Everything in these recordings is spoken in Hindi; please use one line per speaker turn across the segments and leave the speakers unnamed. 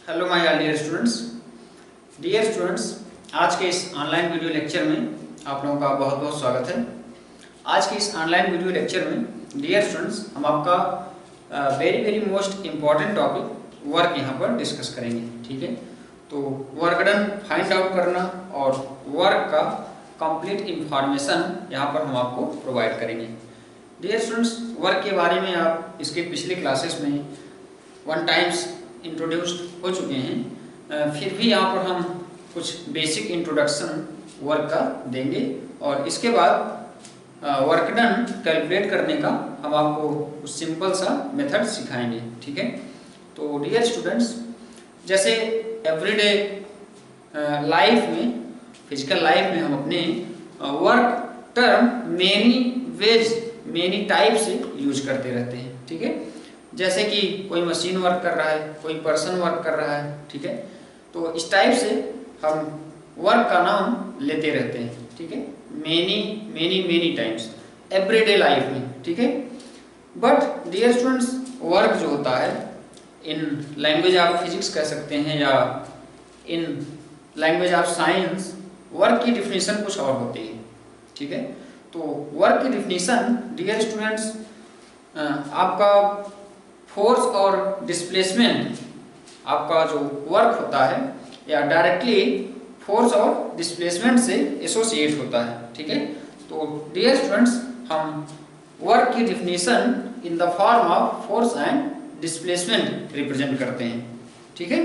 Hello my dear students. आज के इस ऑनलाइन वीडियो लेक्चर में आप लोगों का बहुत बहुत स्वागत है। आज के इस ऑनलाइन वीडियो लेक्चर में डियर स्टूडेंट्स हम आपका very most important topic work यहाँ पर डिस्कस करेंगे। ठीक है, तो वर्क डन फाइंड आउट करना और वर्क का कंप्लीट इंफॉर्मेशन यहाँ पर हम आपको प्रोवाइड करेंगे। डियर स्टूडेंट्स, वर्क के बारे में आप इसके पिछले क्लासेस में वन टाइम्स इंट्रोड्यूस्ड हो चुके हैं, फिर भी यहाँ पर हम कुछ बेसिक इंट्रोडक्शन वर्क का देंगे और इसके बाद वर्क डन कैलकुलेट करने का हम आपको कुछ सिंपल सा मेथड सिखाएंगे। ठीक है, तो डियर स्टूडेंट्स, जैसे एवरीडे लाइफ में, फिजिकल लाइफ में हम अपने work term many ways many type से यूज करते रहते हैं। ठीक है, जैसे कि कोई मशीन वर्क कर रहा है, कोई पर्सन वर्क कर रहा है। ठीक है, तो इस टाइप से हम वर्क का नाम लेते रहते हैं। ठीक है, मेनी टाइम्स एवरीडे लाइफ में। ठीक है, बट डियर स्टूडेंट्स, वर्क जो होता है इन लैंग्वेज ऑफ फिजिक्स कह सकते हैं या in language of science, work की डिफिनीशन कुछ और होती है। ठीक है, तो वर्क की डिफिनीशन डियर स्टूडेंट्स आपका फोर्स और डिस्प्लेसमेंट, आपका जो वर्क होता है या डायरेक्टली फोर्स और डिस्प्लेसमेंट से एसोसिएट होता है। ठीक है, तो डियर स्टूडेंट्स, हम वर्क की definition in the form of force and displacement represent करते हैं। ठीक है,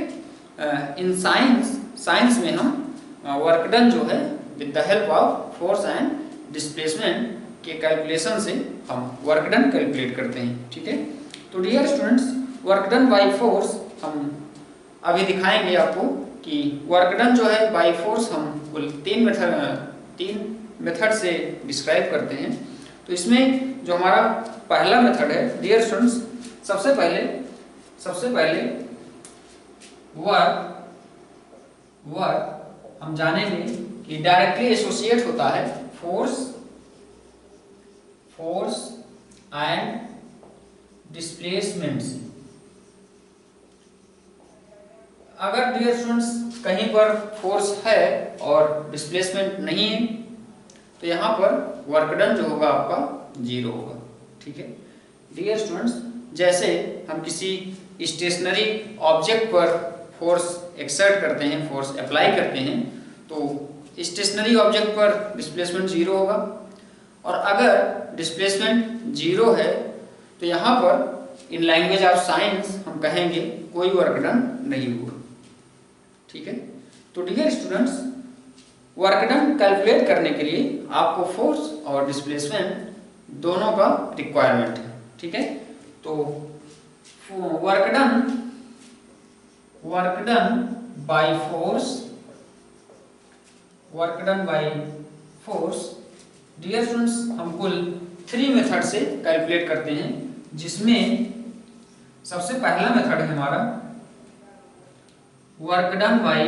इन साइंस में हम वर्क डन जो है with the help of force and displacement के कैलकुलेशन से हम वर्क डन कैलकुलेट करते हैं। ठीक है, तो dear students, work done by force हम अभी दिखाएंगे आपको कि वर्क डन जो है बाय फोर्स हम कुल तीन मेथड से डिस्क्राइब करते हैं। तो इसमें जो हमारा पहला मेथड है डियर स्टूडेंट्स, सबसे पहले वर्क हम जानेंगे कि डायरेक्टली एसोसिएट होता है फोर्स एंड डिस्प्लेसमेंट से। अगर डियर स्टूडेंट्स कहीं पर फोर्स है और डिस्प्लेसमेंट नहीं है तो यहाँ पर वर्क डन जो होगा आपका जीरो होगा। ठीक है, डियर स्टूडेंट्स, जैसे हम किसी स्टेशनरी ऑब्जेक्ट पर फोर्स एक्सर्ट करते हैं, फोर्स अप्लाई करते हैं, तो स्टेशनरी ऑब्जेक्ट पर डिस्प्लेसमेंट जीरो होगा और अगर डिस्प्लेसमेंट जीरो है तो यहाँ पर इन लैंग्वेज ऑफ साइंस हम कहेंगे कोई वर्क डन नहीं हुआ। ठीक है, तो dear students, work done calculate करने के लिए आपको फोर्स और डिस्प्लेसमेंट दोनों का रिक्वायरमेंट है। ठीक है, तो work done by force dear students हम कुल 3 मेथड से कैलकुलेट करते हैं, जिसमें सबसे पहला मेथड है हमारा work done by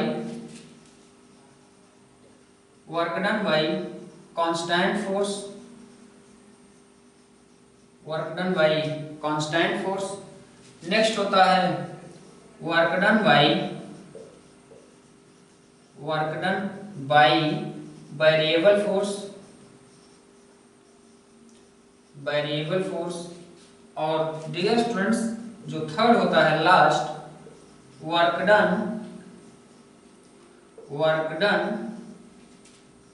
constant force. Next होता है work done by variable force और डियर स्टूडेंट्स जो थर्ड होता है last, work done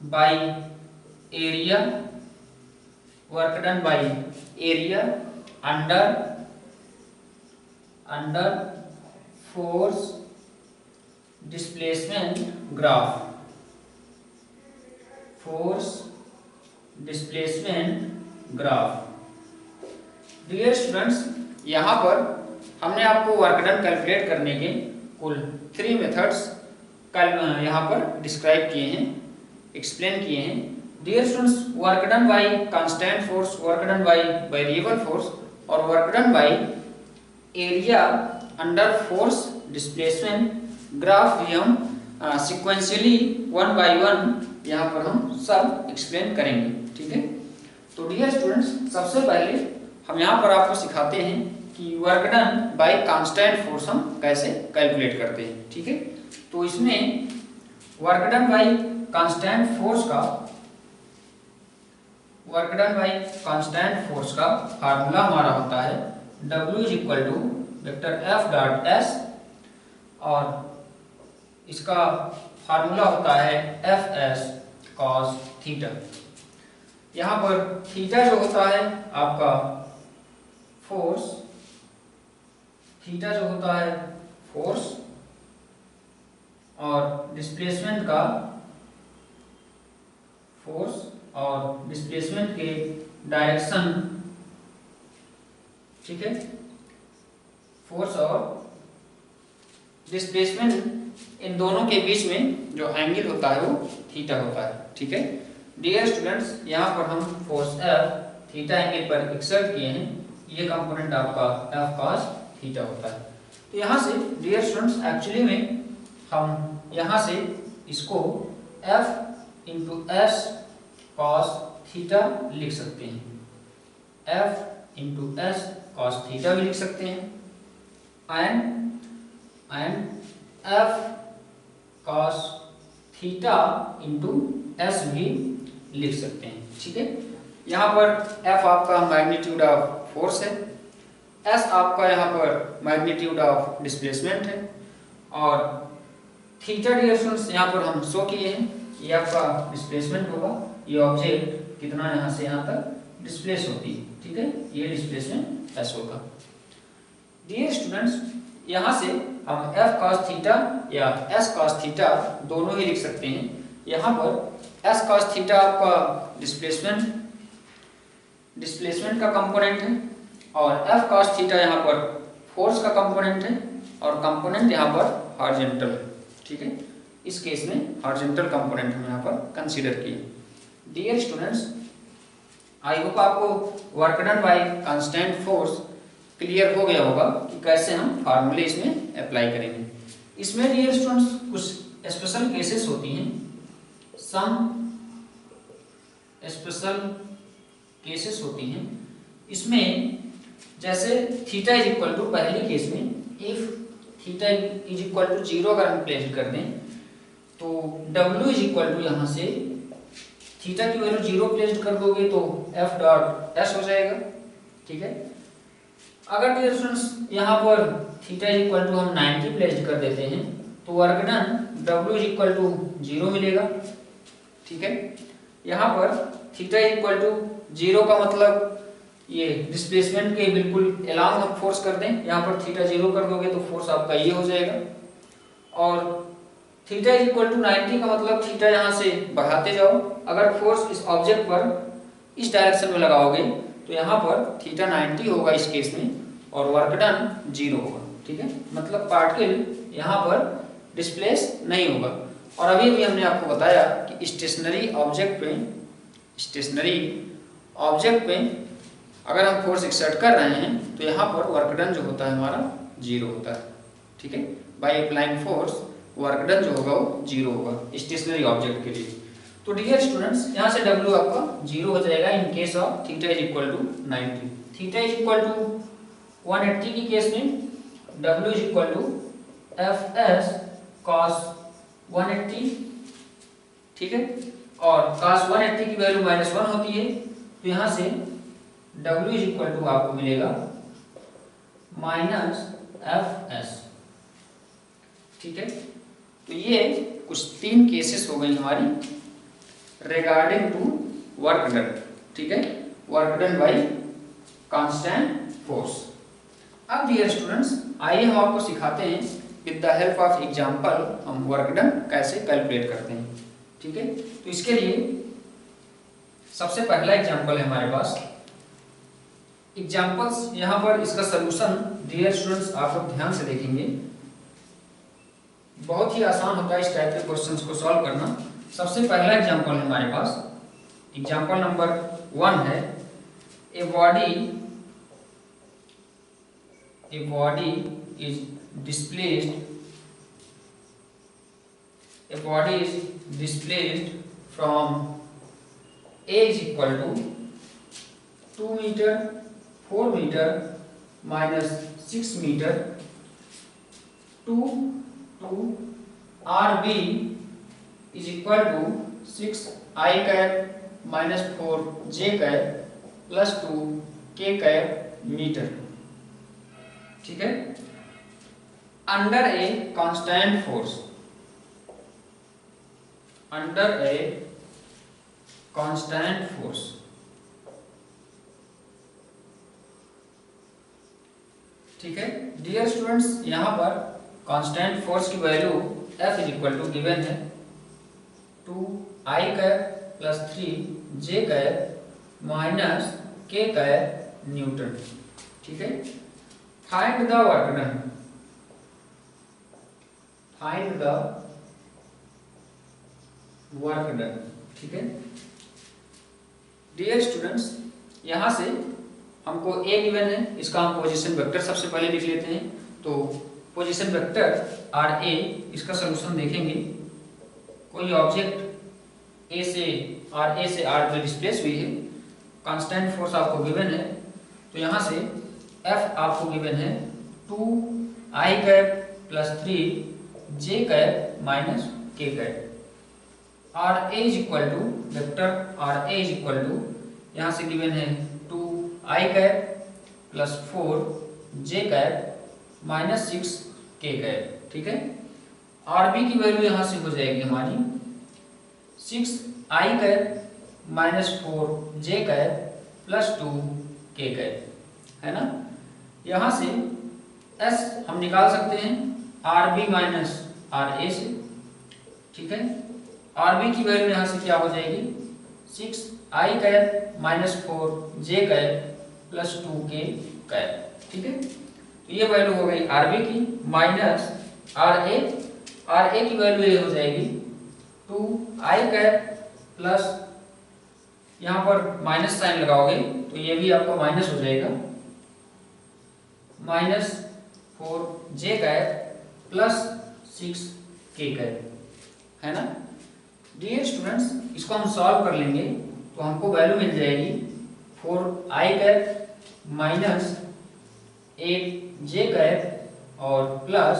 by area under force displacement graph. Dear students, यहाँ पर हमने आपको वर्क डन कैलकुलेट करने के कुल 3 मेथड्स यहाँ पर डिस्क्राइब किए हैं, एक्सप्लेन किए हैं। Dear students, work done by constant force, work done by variable force और work done by area under force displacement graph भी हम सिक्वेंशियली 1 बाय 1 यहाँ पर हम सब एक्सप्लेन करेंगे। ठीक है, तो डियर स्टूडेंट्स, सबसे पहले हम यहाँ पर आपको सिखाते हैं कि work done by constant force हम कैसे कैलकुलेट करते हैं। ठीक है, तो इसमें work done by constant force का फार्मूला हमारा होता है W is equal to vector F dot S, और इसका फार्मूला होता है FS cos थीटा। यहाँ पर थीटा जो होता है आपका फोर्स, थीटा जो होता है फोर्स, और डिस्प्लेसमेंट का फोर्स और डिस्प्लेसमेंट के डायरेक्शन। ठीक है, फोर्स और डिस्प्लेसमेंट इन दोनों के बीच में जो एंगल होता है वो थीटा होता है। ठीक है डियर स्टूडेंट्स, यहाँ पर हम फोर्स F थीटा एंगल पर एक्सर्ट किए हैं, ये कंपोनेंट आपका F cos थीटा होता है। तो यहाँ से डियर स्टूडेंट्स एक्चुअली में हम यहाँ से इसको F into S cos theta लिख सकते हैं, F into S cos theta भी लिख सकते हैं, and F cos theta into S भी लिख सकते हैं। ठीक है, यहाँ पर F आपका मैग्नीट्यूड ऑफ फोर्स है, S आपका यहाँ पर मैग्नीट्यूड ऑफ डिस्प्लेसमेंट है, और थीटा डियर स्टूडेंट्स यहाँ पर हम शो किए हैं, ये आपका डिस्प्लेसमेंट होगा, ये ऑब्जेक्ट कितना यहाँ से यहाँ तक डिस्प्लेस होती है। ठीक है, ये डिस्प्लेसमेंट S होगा। डियर स्टूडेंट्स, यहाँ से हम F cos थीटा या S cos थीटा दोनों ही लिख सकते हैं। यहाँ पर S cos थीटा आपका डिस्प्लेसमेंट का कंपोनेंट है, और F cos थीटा यहाँ पर फोर्स का कंपोनेंट है, और कंपोनेंट यहाँ पर हॉरिजॉन्टल है। ठीक है, इस केस में हॉरिजॉन्टल कंपोनेंट हम यहाँ पर कंसीडर किए। डियर स्टूडेंट्स, आई होप आपको work done by constant force clear हो गया होगा कि कैसे हम फार्मूले इसमें अप्लाई करेंगे। इसमें डियर स्टूडेंट्स कुछ स्पेशल केसेस होती हैं, सम स्पेशल केसेस होती हैं। इसमें जैसे थीटा इज इक्वल टू, पहली केस में if theta is equal to 0 अगर हम प्लेस कर दें तो W इज इक्वल टू, यहाँ से थीटा की वैल्यू 0 प्लेस कर दोगे तो F डॉट S हो जाएगा। ठीक है, अगर डियर स्टूडेंट्स यहाँ पर थीटा इज इक्वल टू हम 90 प्लेस कर देते हैं तो work done W is equal to 0 मिलेगा। ठीक है, यहाँ पर थीटा इज इक्वल टू 0 का मतलब ये डिस्प्लेसमेंट के बिल्कुल अलोंग हम फोर्स कर दें, यहाँ पर थीटा 0 कर दोगे तो फोर्स आपका ये हो जाएगा, और थीटा इज इक्वल टू 90 का मतलब थीटा यहाँ से बढ़ाते जाओ, अगर फोर्स इस ऑब्जेक्ट पर इस डायरेक्शन में लगाओगे तो यहाँ पर थीटा 90 होगा इस केस में, और वर्क डन 0 होगा। ठीक है, मतलब पार्टिकल यहाँ पर डिस्प्लेस नहीं होगा। और अभी भी हमने आपको बताया कि स्टेशनरी ऑब्जेक्ट पे अगर हम फोर्स एक्सर्ट कर रहे हैं तो यहाँ पर वर्क डन जो होता है हमारा 0 होता है। ठीक है, by applying force work done जो होगा वो 0 होगा स्टेशनरी ऑब्जेक्ट के लिए। तो डियर स्टूडेंट्स, यहाँ से W आपका 0 हो जाएगा in case of theta is equal to 90। Theta is equal to 180 की केस में W is equal to FS cos 180। ठीक है, और cos 180 की वैल्यू -1 होती है, तो यहाँ से W इज इक्वल टू आपको मिलेगा -FS। ठीक है, तो ये कुछ 3 केसेस हो गई हमारी रिगार्डिंग टू वर्क डन। ठीक है, work done by constant force. अब डियर स्टूडेंट्स, आइए हम आपको सिखाते हैं with the help of example हम वर्क डन कैसे कैलकुलेट करते हैं। ठीक है, तो इसके लिए सबसे पहला एग्जांपल है हमारे पास। एग्जांपल्स यहाँ पर इसका सलूशन डियर स्टूडेंट्स आप लोग ध्यान से देखेंगे, बहुत ही आसान होता है इस टाइप के क्वेश्चंस को सॉल्व करना। सबसे पहला एग्जांपल है हमारे पास, एग्जांपल नंबर 1 है, a body is displaced from A is equal to 2 meter, 4 meter, minus 6 metre to r B is equal to 6 i cap minus 4 j cap plus 2 k cap metre. ठीक है, under a constant force, under a constant force. ठीक है डियर स्टूडेंट्स, यहां पर कांस्टेंट फोर्स की value F is equal to given है 2 i cap plus 3 j cap minus k cap Newton. ठीक है, find the work done, find the work done. ठीक है डियर स्टूडेंट्स, यहां से हमको ए गिवन है, इसका हम पोजीशन वेक्टर सबसे पहले लिख लेते हैं। तो पोजीशन वेक्टर आर ए, इसका सलूशन देखेंगे। कोई ऑब्जेक्ट ए से आर पे डिस्प्लेस हुई है, कांस्टेंट फोर्स आपको गिवन है, तो यहाँ से एफ आपको गिवन है 2 i cap plus 3 j cap minus k cap. R a is equal to vector r a is equal to यहाँ से गिवन है 2 i cap plus 4 j cap minus 6 k cap. ठीक है, आर बी की वैल्यू यहाँ से हो जाएगी हमारी 6 i cap minus 4 j cap plus 2 k cap, है ना। यहाँ से एस हम निकाल सकते हैं R B minus R A से। ठीक है, आर बी की वैल्यू यहाँ से क्या हो जाएगी 6 i cap minus 4 j cap plus 2 k cap. ठीक है, तो ये वैल्यू हो गई आर बी की माइनस आर ए की वैल्यू ये हो जाएगी 2 आई कैप प्लस, यहाँ पर माइनस साइन लगाओगे तो ये भी आपका माइनस हो जाएगा, minus 4 j cap plus 6 k cap, है ना। डियर स्टूडेंट्स, इसको हम सॉल्व कर लेंगे तो हमको वैल्यू मिल जाएगी 4 i cap minus 8 j cap और प्लस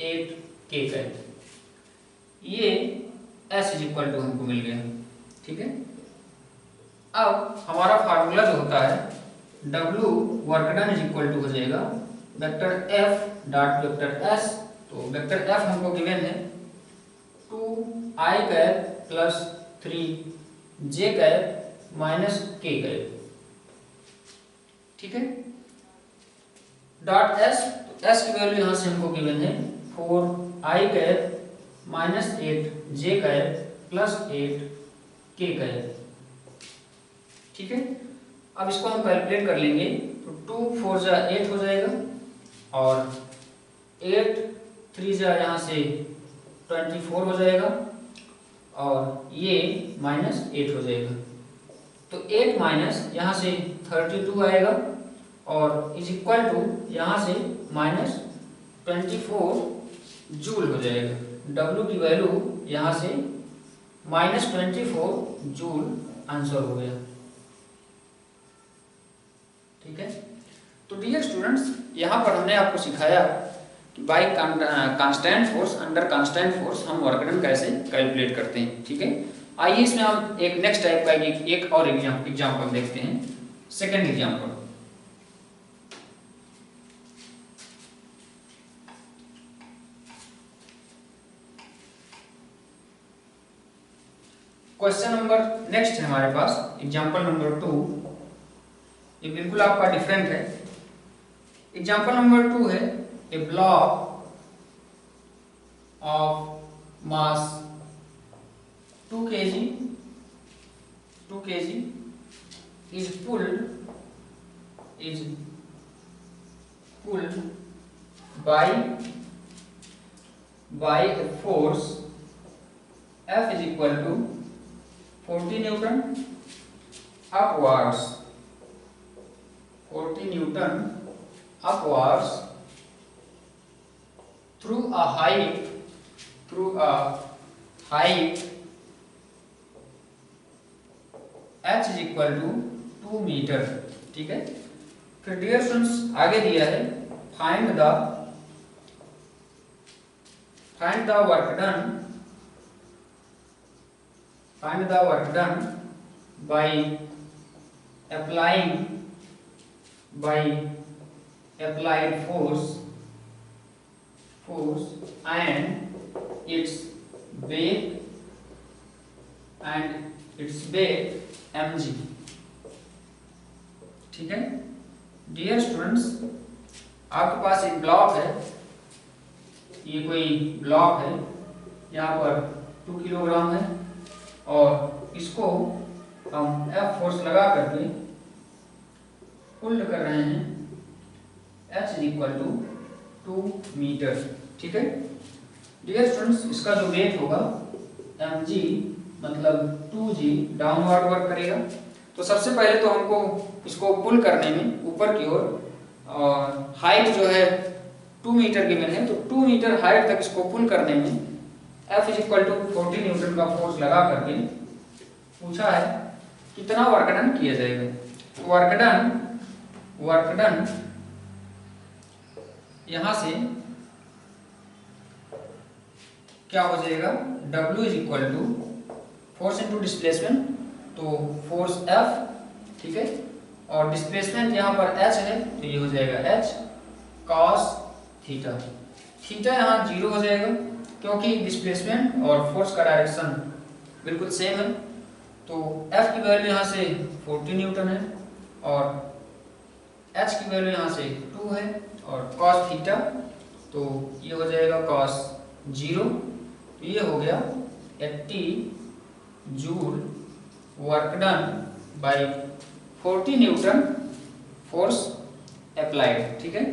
8 के कैप। ये S इज इक्वल टू हमको मिल गया। ठीक है, अब हमारा फार्मूला जो होता है W work done is equal to हो जाएगा vector F dot vector S। तो वेक्टर F हमको गिवन है 2 i cap plus 3 j cap minus k cap. ठीक है, डॉट S, तो S की वैल्यू यहाँ से हमको गिवन है 4 i cap minus 8 j cap plus 8 k cap. ठीक है, अब इसको हम कैलकुलेट कर लेंगे तो 2 4 जा 8 हो जाएगा और 8 3 जा यहाँ से 24 हो जाएगा और ये माइनस 8 हो जाएगा। तो 8 माइनस यहाँ से 32 आएगा और इज इक्वल टू यहाँ से माइनस 24 जूल हो जाएगा। W की वैल्यू यहाँ से माइनस 24 जूल आंसर हो गया। ठीक है, तो डियर स्टूडेंट्स, यहाँ पर हमने आपको सिखाया कि bye constant force, under constant force हम वर्क डन कैसे कैलकुलेट करते हैं। ठीक है, आइए इसमें हम एक नेक्स्ट टाइप का एक और एग्जाम्पल देखते हैं। Second example, question number next है हमारे पास एग्जाम्पल नंबर 2। ये बिल्कुल आपका डिफरेंट है। एग्जाम्पल नंबर 2 है a block of mass 2 kg is pulled by a force F is equal to 40 Newton upwards, 40 Newton upwards through a height h is equal to 2 metre. ठीक है, फिर डियर स्टूडेंट्स आगे दिया है find the work done, find the work done by applied force and its weight mg। ठीक है डियर स्टूडेंट्स, आपके पास एक ब्लॉक है, ये कोई ब्लॉक है, यहाँ पर 2 किलोग्राम है और इसको हम F फोर्स लगा करके पुल्ड कर रहे हैं H = 2 मीटर। ठीक है डियर स्टूडेंट्स, इसका जो वेट होगा mg मतलब 2g डाउनवर्ड वर्क करेगा। तो सबसे पहले तो हमको इसको पुल करने में ऊपर की ओर हाइट जो है 2 मीटर गिवन है, तो 2 मीटर हाइट तक इसको पुल करने में F = 40 न्यूटन का फोर्स लगा करके पूछा है कितना वर्क डन किया जाएगा। तो वर्क डन यहां से क्या हो जाएगा, W = फोर्स इनटू डिस्प्लेसमेंट, तो फोर्स F, ठीक है, और डिस्प्लेसमेंट यहाँ पर H है तो ये हो जाएगा H cos थीटा। थीटा यहाँ 0 हो जाएगा क्योंकि डिस्प्लेसमेंट और फोर्स का डायरेक्शन बिल्कुल सेम है। तो F की वैल्यू यहाँ से 40 न्यूटन है और H की वैल्यू यहाँ से 2 है और cos थीटा तो ये हो जाएगा cos 0, तो ये हो गया 80 joule work done bye 40 Newton force applied. ठीक है,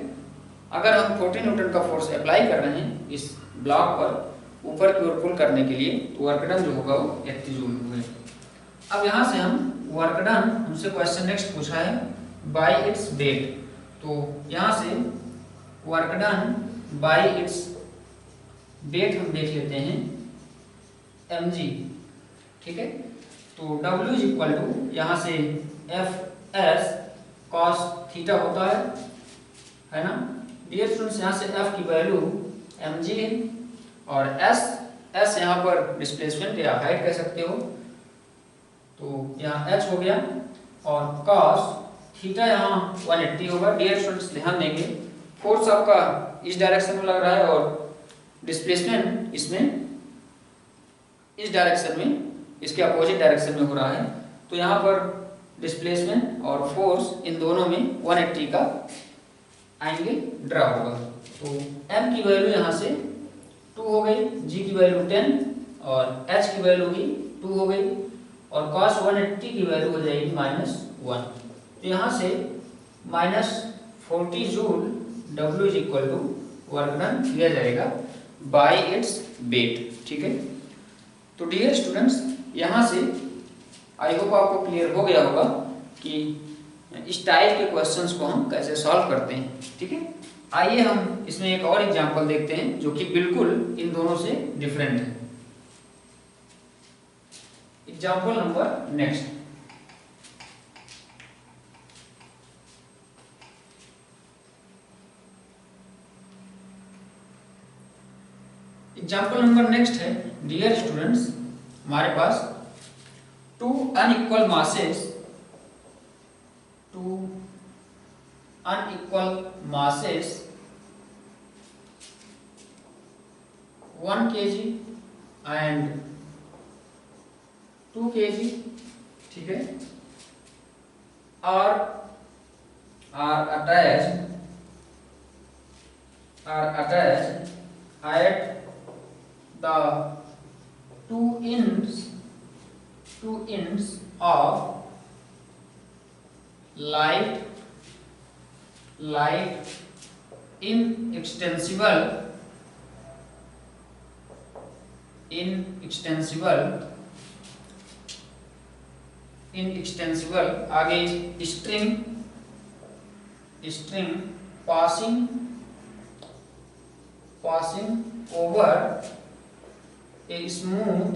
अगर हम 40 न्यूटन का फोर्स अप्लाई कर रहे हैं इस ब्लॉक पर ऊपर की ओर पुल करने के लिए, तो वर्क डन जो होगा वो 80 जूल होगा। अब यहाँ से हम वर्क डन, हमसे क्वेश्चन नेक्स्ट पूछा है बाय इट्स वेट, तो यहाँ से work done bye its weight हम देख लेते हैं mg। ठीक है, तो W = यहाँ से Fs cos थीटा होता है ना डियर स्टूडेंट्स। यहाँ से F की वैल्यू mg है और S यहाँ पर डिस्प्लेसमेंट या हाइट कह सकते हो, तो यहाँ H हो गया और cos थीटा यहाँ 180 होगा। डियर स्टूडेंट्स ध्यान देंगे, फोर्स आपका इस डायरेक्शन में लग रहा है और डिस्प्लेसमेंट इसमें इस डायरेक्शन में, इसके अपोजिट डायरेक्शन में हो रहा है, तो यहाँ पर डिस्प्लेसमेंट और फोर्स इन दोनों में 180 का एंगल ड्रा होगा। तो m की वैल्यू यहाँ से 2 हो गई, g की वैल्यू 10 और h की वैल्यू भी 2 हो गई और cos 180 की वैल्यू हो जाएगी -1। तो यहाँ से -40 जूल W = वर्क डन किया जाएगा बाय इट्स वेट। ठीक है, तो डियर स्टूडेंट्स यहाँ से आई होप आपको क्लियर हो गया होगा कि इस टाइप के क्वेश्चंस को हम कैसे सॉल्व करते हैं। ठीक है, आइए हम इसमें एक और एग्जांपल देखते हैं जो कि बिल्कुल इन दोनों से डिफरेंट है। Example number next, example number next है डियर स्टूडेंट्स, हमारे पास to unequal masses 1 kg and 2 kg, ठीक है, are attached at the two ends of light inextensible आगे string passing over a smooth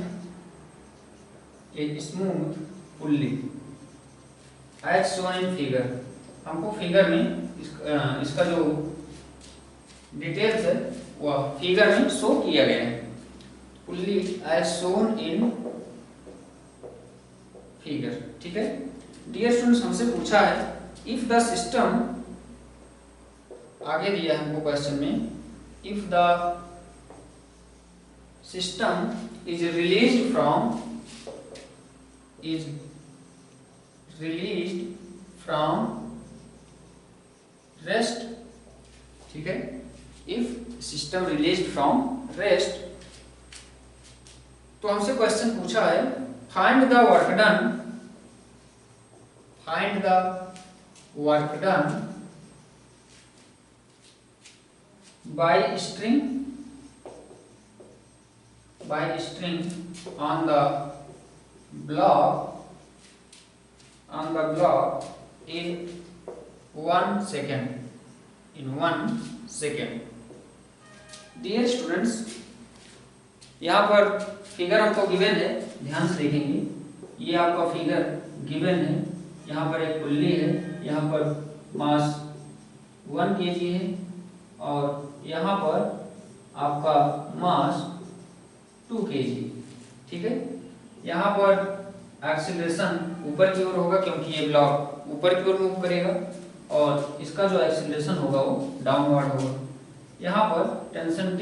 pulley as shown in figure। हमको फिगर में इसका जो डिटेल्स है वह फिगर में शो किया गया है। Pulley as shown in figure. ठीक है डियर स्टूडेंट्स, हमसे पूछा है इफ द सिस्टम, आगे दिया है हमको क्वेश्चन में, if the system is released from rest. ठीक है, if system released from rest, तो हमसे क्वेश्चन पूछा है find the work done by string on the block in 1 second। Dear students, यहाँ पर फिगर हमको गिवन है, ध्यान से देखेंगे। ये आपका फिगर गिवन है, यहाँ पर एक पुल्ली है, यहाँ पर मास 1 kg है और यहाँ पर आपका मास 2 kg। ठीक है, यहाँ पर एक्सीलरेशन ऊपर की ओर होगा क्योंकि ये ब्लॉक ऊपर की ओर मूव करेगा और इसका जो एक्सीलरेशन होगा वो डाउनवर्ड होगा। यहाँ पर टेंशन T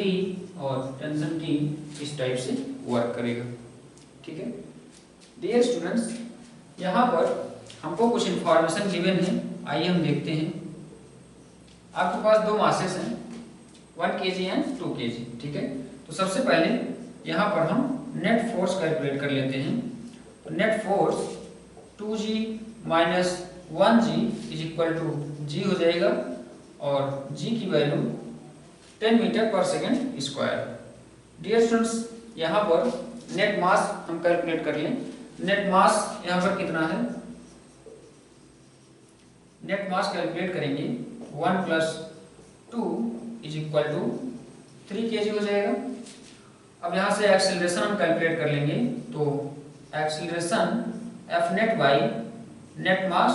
और टेंशन T इस टाइप से वर्क करेगा। ठीक है डियर स्टूडेंट्स, यहाँ पर हमको कुछ इंफॉर्मेशन गिवन है, आइए हम देखते हैं। आपके पास दो मासेस हैं 1 kg एंड 2 kg। ठीक है, तो सबसे पहले यहाँ पर हम नेट फोर्स कैलकुलेट कर लेते हैं। तो net force 2g minus 1g is equal to g हो जाएगा और g की value 10 metre per second square. Dear students, यहाँ पर नेट मास हम कैलकुलेट कर लें। नेट मास यहाँ पर कितना है, नेट मास कैलकुलेट करेंगे 1 + 2 इज इक्वल टू 3 kg हो जाएगा। अब यहाँ से एक्सेलरेशन हम कैलकुलेट कर लेंगे, तो acceleration F net by net mass.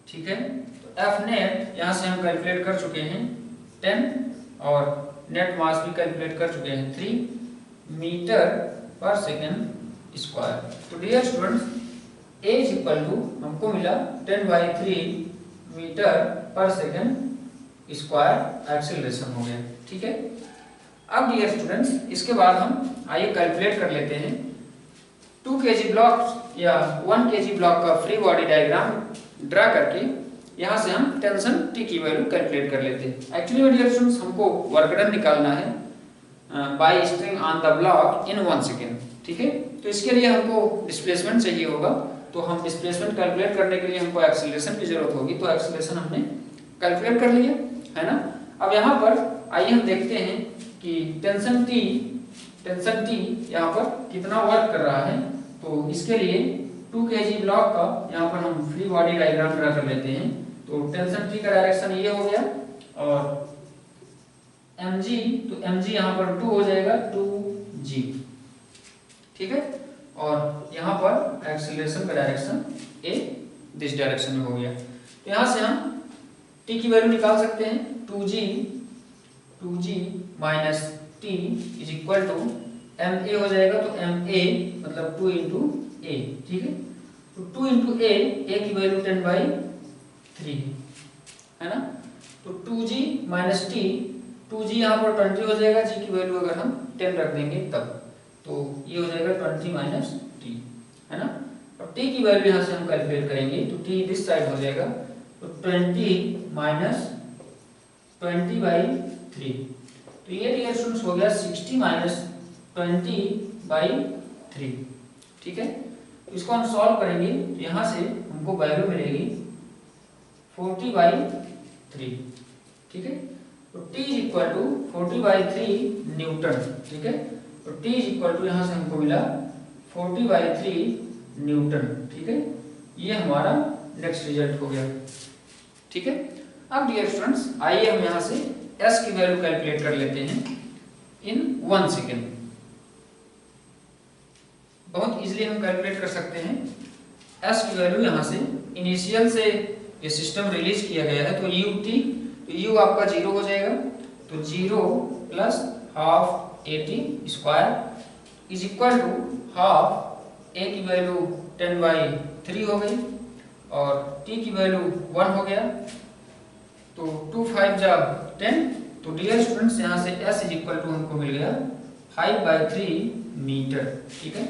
ठीक है, तो F नेट यहाँ से हम कैलकुलेट कर चुके हैं 10 और नेट मास भी कैलकुलेट कर चुके हैं 3 मीटर पर सेकेंड स्क्वायर। तो dear students, A is equal to हमको मिला 10/3 metre per second square acceleration हो गया। ठीक है, अब डियर स्टूडेंट्स, इसके बाद हम आइए कैलकुलेट कर लेते हैं 2 kg ब्लॉक या 1 kg ब्लॉक का फ्री बॉडी डायग्राम ड्रा करके यहाँ से हम टेंशन T की वैल्यू कैलकुलेट कर लेते हैं। एक्चुअली में डियर स्टूडेंट्स, हमको वर्क डन निकालना है by string on the block in 1 second. ठीक है, तो इसके लिए हमको डिस्प्लेसमेंट चाहिए होगा, तो हम डिस्प्लेसमेंट कैलकुलेट करने के लिए हमको एक्सेलरेशन की जरूरत होगी। तो एक्सेलरेशन हमने कैलकुलेट कर लिया है ना। अब यहाँ पर आइए हम देखते हैं कि टेंशन T यहाँ पर कितना वर्क कर रहा है। तो इसके लिए 2 kg ब्लॉक का यहाँ पर हम फ्री बॉडी डायग्राम ड्रा कर लेते हैं। तो टेंशन T का डायरेक्शन ये हो गया और mg, तो mg यहाँ पर 2 हो जाएगा 2g। ठीक है, और यहाँ पर एक्सेलरेशन का डायरेक्शन a दिस डायरेक्शन में हो गया। तो यहाँ से हम t की वैल्यू निकाल सकते हैं 2g minus t is equal to ma हो जाएगा। तो ma मतलब 2 इंटू a। ठीक है, तो 2 इंटू a की वैल्यू 10/3 है ना। तो 2g माइनस t, 2g यहाँ पर 20 हो जाएगा, g की वैल्यू अगर हम 10 रख देंगे तब, तो ये हो जाएगा 20 माइनस t है ना। और t की वैल्यू यहाँ से हम कैलकुलेट करेंगे, तो t दिस साइड हो जाएगा, तो 20 माइनस 20/3। तो ये डियर स्टूडेंट्स हो गया 60 माइनस 20/3। ठीक है, तो इसको हम सॉल्व करेंगे, तो यहाँ से हमको वैल्यू मिलेगी 40/3। ठीक है, तो t is equal to 40/3 newton. ठीक है, तो t इज इक्वल टू यहाँ से हमको मिला 40/3 न्यूटन। ठीक है, ये हमारा नेक्स्ट रिजल्ट हो गया। ठीक है, अब डियर स्टूडेंट्स, आइए हम यहाँ से s की वैल्यू कैलकुलेट कर लेते हैं इन 1 सेकेंड। बहुत इजीली हम कैलकुलेट कर सकते हैं। s की वैल्यू यहाँ से इनिशियल से ये सिस्टम रिलीज किया गया है, तो यू टी, तो यू आपका 0 हो जाएगा, तो 0 plus half a t square is equal to half a की वैल्यू 10/3 हो गई और टी की वैल्यू 1 हो गया, तो 2 5 जा 10। तो डियर स्टूडेंट्स यहाँ से s इज इक्वल टू हमको मिल गया 5/3 मीटर। ठीक है,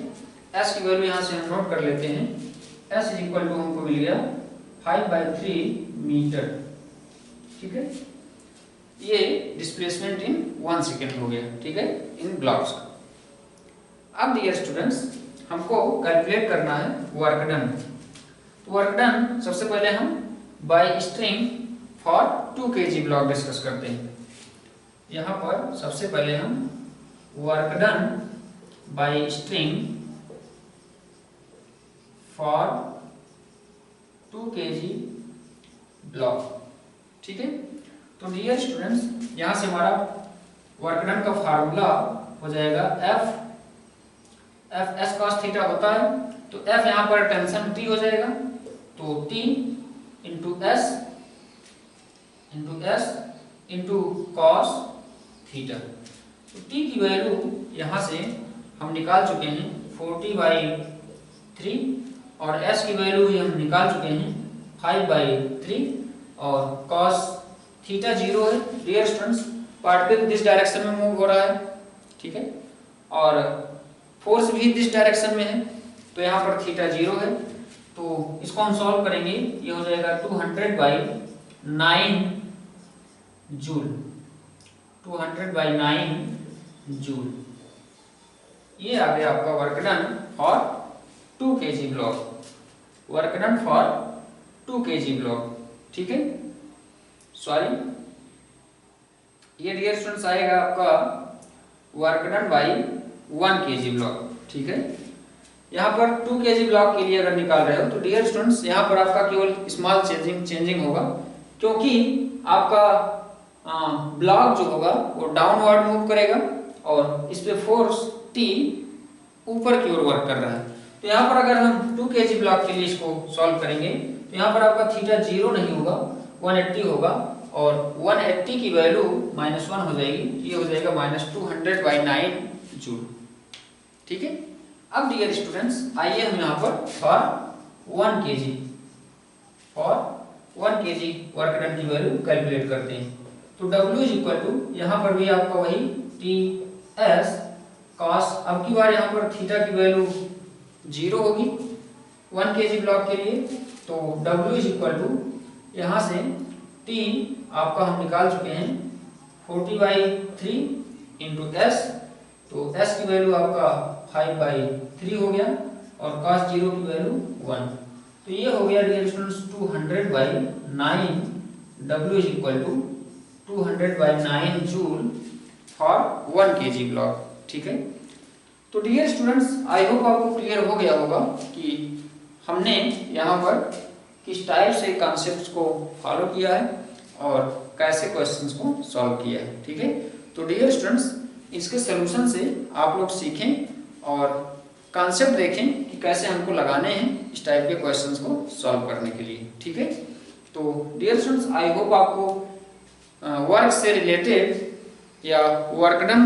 s की वैल्यू यहाँ से हम नोट कर लेते हैं, s इज इक्वल टू हमको मिल गया 5/3 मीटर। ठीक है, ये डिस्प्लेसमेंट इन 1 सेकेंड हो गया। ठीक है, इन ब्लॉक्स का। अब डियर स्टूडेंट्स हमको कैलकुलेट करना है वर्क डन। तो वर्क डन सबसे पहले हम by string for 2 kg block discuss करते हैं। यहाँ पर सबसे पहले हम work done by string for 2 kg block. ठीक है, तो डियर स्टूडेंट्स यहाँ से हमारा वर्क डन का फार्मूला हो जाएगा एफ एस कॉस थीटा होता है, तो एफ यहाँ पर टेंशन टी हो जाएगा, तो T into S into cos theta. तो टी की वैल्यू यहाँ से हम निकाल चुके हैं 40/3 और एस की वैल्यू भी हम निकाल चुके हैं 5/3 और कॉस थीटा 0 है। Dear students particle this direction में मूव हो रहा है। ठीक है, और फोर्स भी दिस डायरेक्शन में है, तो यहाँ पर थीटा 0 है, तो इसको हम सॉल्व करेंगे, ये हो जाएगा 200/9 जूल, 200/9 जूल। ये आ गया आपका work done for 2 kg block, work done for 2 kg block. ठीक है, सॉरी, ये डियर स्टूडेंट्स आएगा आपका work done by 1 kg block. ठीक है, यहाँ पर 2 kg ब्लॉक के लिए अगर निकाल रहे हो तो डियर स्टूडेंट्स यहाँ पर आपका केवल स्मॉल चेंजिंग होगा, क्योंकि आपका ब्लॉक जो होगा वो डाउनवर्ड मूव करेगा और इस पे फोर्स टी ऊपर की ओर वर्क कर रहा है। तो यहाँ पर अगर हम 2 kg ब्लॉक के लिए इसको सॉल्व करेंगे तो यहाँ पर आपका थीटा 0 नहीं होगा, 180 होगा और 180 की वैल्यू -1 हो जाएगी, ये हो जाएगा -200/9 जूल। ठीक है, अब डियर स्टूडेंट्स आइए हम यहाँ पर फॉर 1 kg वर्क डन की वैल्यू कैलकुलेट करते हैं। तो W इज इक्वल टू, यहाँ पर भी आपका वही टी एस कॉस, अब की बार यहाँ पर थीटा की वैल्यू 0 होगी 1 kg ब्लॉक के लिए, तो W इज इक्वल टू यहाँ से T आपका हम निकाल चुके हैं 40/3 इंटू एस, तो S की वैल्यू आपका 5/3 हो गया और cos 0 की वैल्यू 1, तो ये हो गया dear students 200/9। W is equal to 200/9 joule for 1 kg block. ठीक है, तो डियर स्टूडेंट्स आई होप आपको क्लियर हो गया होगा कि हमने यहाँ पर किस टाइप से कॉन्सेप्ट्स को फॉलो किया है और कैसे क्वेश्चंस को सॉल्व किया है। ठीक है, तो डियर स्टूडेंट्स इसके सलूशन से आप लोग सीखें और कॉन्सेप्ट देखें कि कैसे हमको लगाने हैं इस टाइप के क्वेश्चंस को सॉल्व करने के लिए। ठीक है, तो डियर स्टूडेंट्स आई होप आपको वर्क से रिलेटेड या work done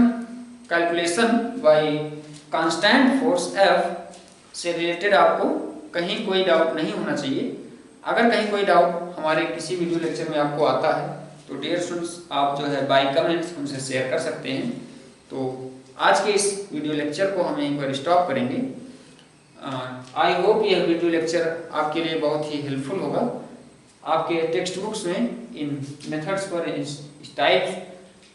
calculation bye constant force F से रिलेटेड आपको कहीं कोई डाउट नहीं होना चाहिए। अगर कहीं कोई डाउट हमारे किसी वीडियो लेक्चर में आपको आता है तो डियर स्टूडेंट्स आप जो है बाय कमेंट्स हमसे शेयर कर सकते हैं। तो आज के इस वीडियो लेक्चर को हम यहीं पर स्टॉप करेंगे। आई होप यह वीडियो लेक्चर आपके लिए बहुत ही हेल्पफुल होगा। आपके टेक्स्ट बुक्स में इन मेथड्स पर इस टाइप्स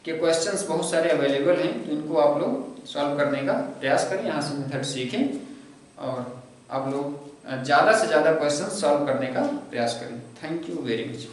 के क्वेश्चंस बहुत सारे अवेलेबल हैं, तो इनको आप लोग सॉल्व करने का प्रयास करें, यहाँ से मेथड सीखें और आप लोग ज़्यादा से ज़्यादा क्वेश्चन सॉल्व करने का प्रयास करें। Thank you very much.